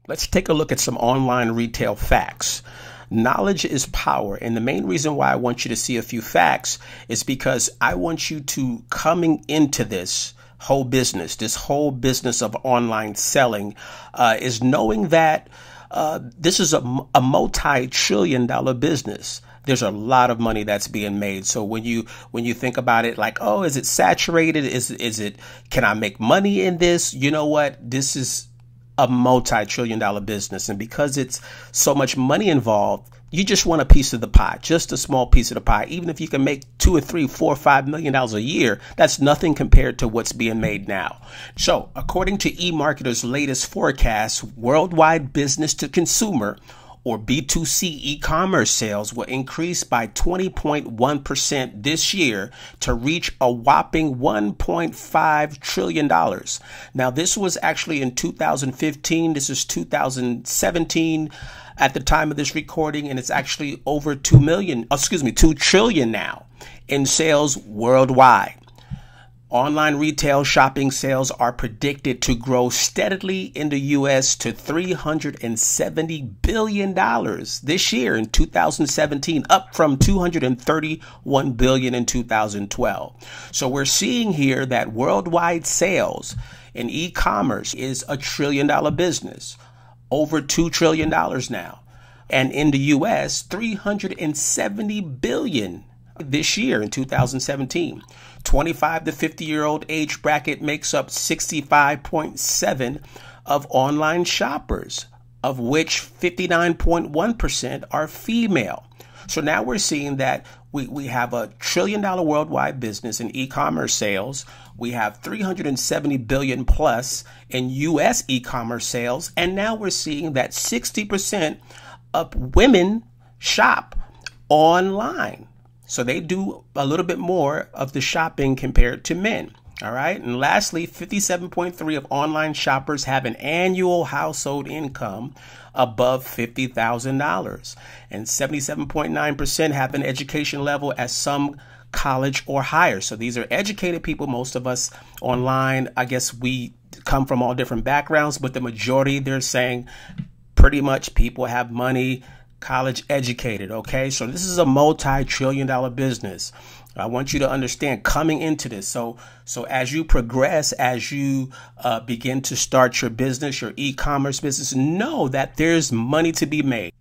Let's take a look at some online retail facts. Knowledge is power. And the main reason why I want you to see a few facts is because I want you to, coming into this whole business of online selling, is knowing that this is a multi-trillion-dollar business. There's a lot of money that's being made. So when you think about it, like, oh, is it saturated? Is it, can I make money in this? You know what? This is a multi-trillion-dollar business. And because it's so much money involved, you just want a piece of the pie, just a small piece of the pie. Even if you can make $2 or $3, $4, $5 million a year, that's nothing compared to what's being made now. So according to eMarketer's latest forecast, worldwide business to consumer, or B2C e-commerce sales, will increase by 20.1% this year to reach a whopping $1.5 trillion. Now, this was actually in 2015. This is 2017 at the time of this recording, and it's actually over 2 trillion now in sales worldwide. Online retail shopping sales are predicted to grow steadily in the U.S. to $370 billion this year in 2017, up from $231 billion in 2012. So we're seeing here that worldwide sales in e-commerce is a $1 trillion business, over $2 trillion now. And in the U.S., $370 billion this year in 2017. 25 to 50-year-old age bracket makes up 65.7% of online shoppers, of which 59.1% are female. So now we're seeing that we have a $1 trillion worldwide business in e-commerce sales. We have 370 billion plus in U.S. e-commerce sales. And now we're seeing that 60% of women shop online. So they do a little bit more of the shopping compared to men. All right. And lastly, 57.3% of online shoppers have an annual household income above $50,000. And 77.9% have an education level at some college or higher. So these are educated people. Most of us online, I guess we come from all different backgrounds, but the majority, they're saying pretty much people have money, college educated. Okay, so this is a multi-trillion-dollar business. I want you to understand coming into this. So as you progress, as you begin to start your business, your e-commerce business, know that there's money to be made.